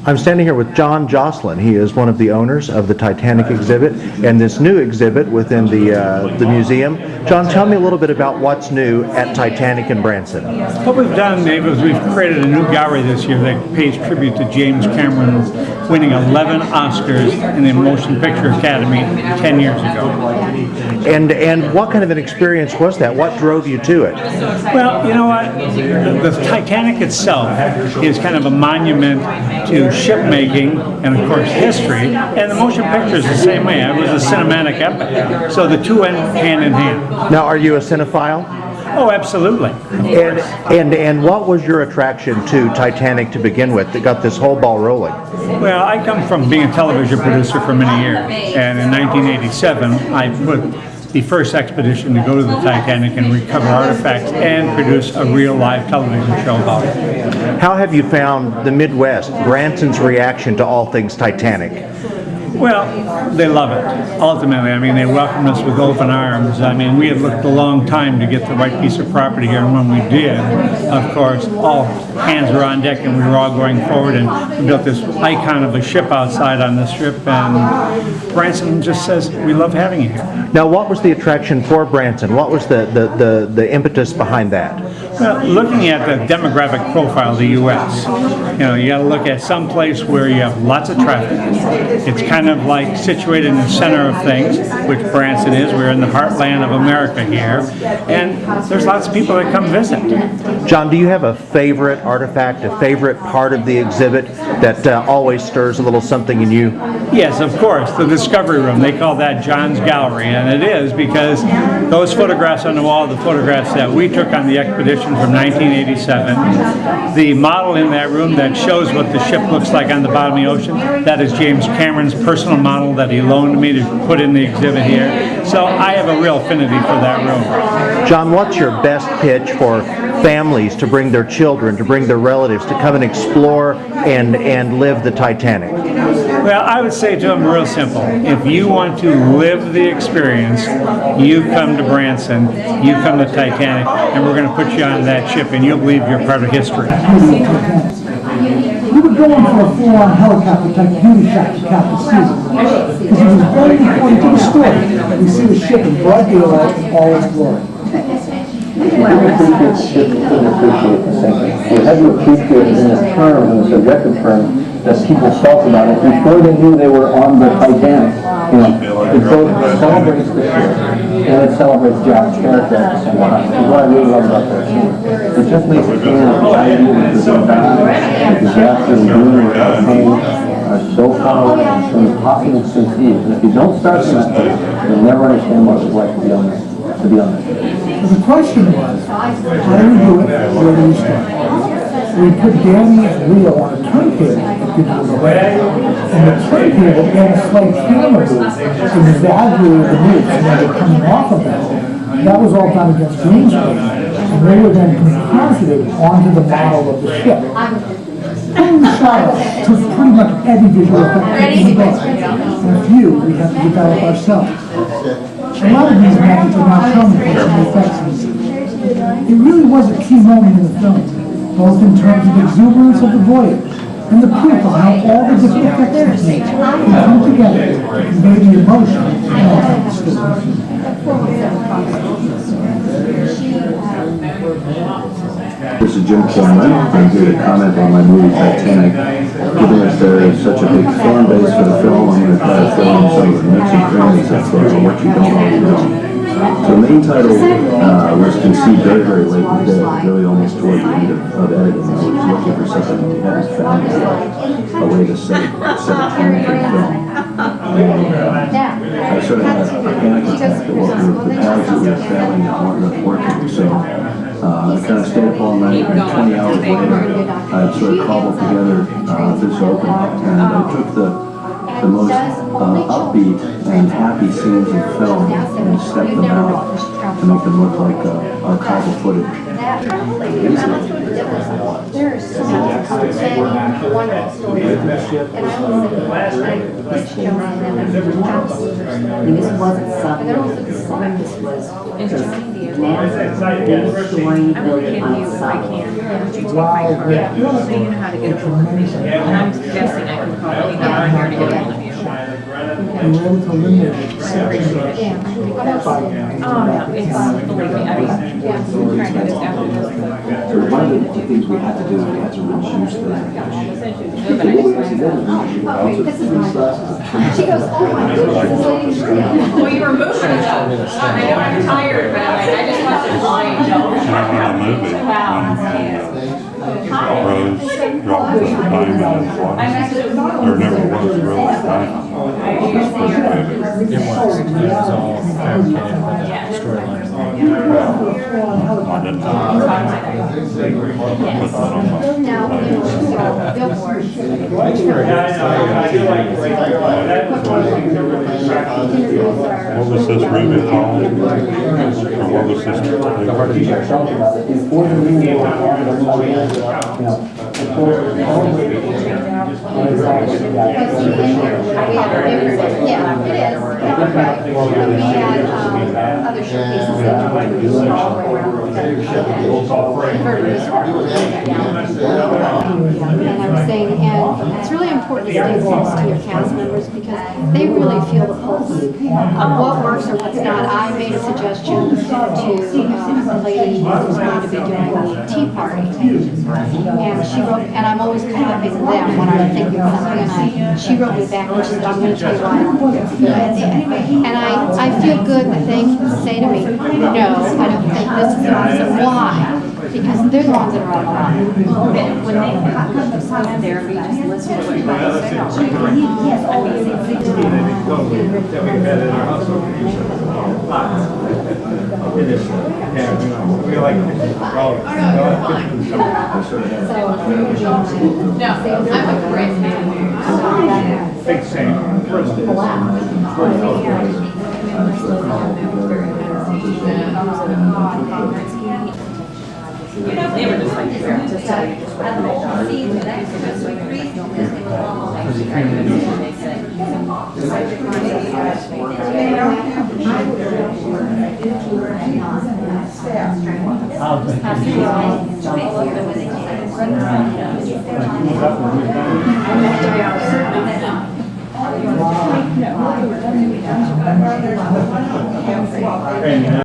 I'm standing here with John Joplin. He is one of the owners of the Titanic exhibit and this new exhibit within the museum. John, tell me a little bit about what's new at Titanic in Branson. What we've done, Dave, is we've created a new gallery this year that pays tribute to James Cameron winning 11 Oscars in the Motion Picture Academy 10 years ago. And what kind of an experience was that? What drove you to it? Well, you know what? The Titanic itself is kind of a monument to shipmaking and, of course, history. And the motion picture is the same way. It was a cinematic epic. So the two went hand in hand. Now, are you a cinephile? Oh, absolutely. And what was your attraction to Titanic to begin with that got this whole ball rolling? Well, I come from being a television producer for many years. And in 1987, I put the first expedition to go to the Titanic and recover artifacts and produce a real live television show about it. How have you found the Midwest, Branson's reaction to all things Titanic? Well, they love it, ultimately. I mean, they welcomed us with open arms. I mean, we had looked a long time to get the right piece of property here, and when we did, of course, all hands were on deck and we were all going forward, and we built this icon of a ship outside on the strip, and Branson just says, we love having you here. Now, what was the attraction for Branson? What was the impetus behind that? Well, looking at the demographic profile of the U.S., you got to look at some place where you have lots of traffic. It's kind of like situated in the center of things, which Branson is. We're in the heartland of America here, and there's lots of people that come visit. John, do you have a favorite artifact, a favorite part of the exhibit that always stirs a little something in you? Yes, of course, the Discovery Room. They call that John's Gallery, and it is because those photographs on the wall, the photographs that we took on the expedition from 1987, the model in that room that shows what the ship looks like on the bottom of the ocean, that is James Cameron's personal model that he loaned me to put in the exhibit here. So I have a real affinity for that room. John, what's your best pitch for families to bring their children, to bring their relatives, to come and explore and live the Titanic? Well, I would say to them real simple. If you want to live the experience, you come to Branson, you come to Titanic, and we're going to put you on that ship, and you'll believe you're part of history. We were going for a full-on helicopter type beauty shot to cap the season. Because it was very important to the story. We see the ship in broad daylight in all its glory. We appreciate the ship, couldn't appreciate the sinking. We had to appreciate it in this term, in this record term, that people felt about it before they knew they were on the Titanic. It both celebrates the ship and it celebrates Jack's character at the same time. That's what I really love about that scene. It just makes it clear that the idea that the disaster and doing without pain are so far away and so impossible to conceive. And if you don't start from that place, you'll never understand what it's like to be on this. The question was, how do we do it? Where do we start? We put Danny's wheel on a turntable that people would away. And the turntable and a slight camera booth exaggerated the moves, and they were coming off of that. That was all done against green screen. And they were then composited onto the model of the ship. Pulling the shot took pretty much every visual effect in the book. And a few we have to develop ourselves. A lot of these methods are not shown in the effects. It really was a key moment in the film, both in terms of exuberance of the voyage and the proof of how all the different effects techniques can come together to convey the emotion and the story. This is Jim Cameron. I'm here to comment on my movie Titanic. Given that there is such a big fan base for the film, I'm going to try to fill in some of the nooks and crannies of what you don't already know. So the main title was conceived very, very late in the day, really almost toward the end of editing. I was looking for something we hadn't found yet, a way to set a tone for the film. I sort of had a panic attack that the paths that we were traveling weren't really working. So I kind of stayed up all night, and 20 hours later, I sort of cobbled together this open, and I took the most upbeat and happy scenes of film and stepped them out to make them look like archival footage. probably. There are so many wonderful stories. And I was Rich Jones and then This wasn't something, this was just Nancy being story building on itself. Wow, Yeah, so you know how to get a hold of me. And I'm guessing I can probably not here to get a hold of you. you were able to eliminate it. Oh, yeah, it's, believe me, I mean, trying to just after this. One of the things we had to do is we had to reduce the. But I just wanted to. okay, this is my daughter. She goes, oh my goodness, this lady's real. Well, you were moving it up. I know I'm tired, but I just want to line I movie when Rose dropped the diamond in water. There never was really a diamond. It was all fabricated for the storyline. I didn't put that on my. Now, billboard. What was this Ruby called? Or what was this? Yeah, it is. We had other showcases that we do all the way around. And I was saying, and it's really important to stay close to your cast members because they really feel the pulse of what works or what's not. I made a suggestion to a lady who's going to be doing the tea party. And she wrote, and I'm always copying them when I'm thinking something, and she wrote me back and she said, I'm going to tell you why I don't think it's good. And I feel good that they can say to me, no, I don't think this is good. I said, why? Because they're the ones that are on the line. When they come to stand there, we just listen to what you say. No, I'm a great fan. Big Sam. They were just like, just tell you just what And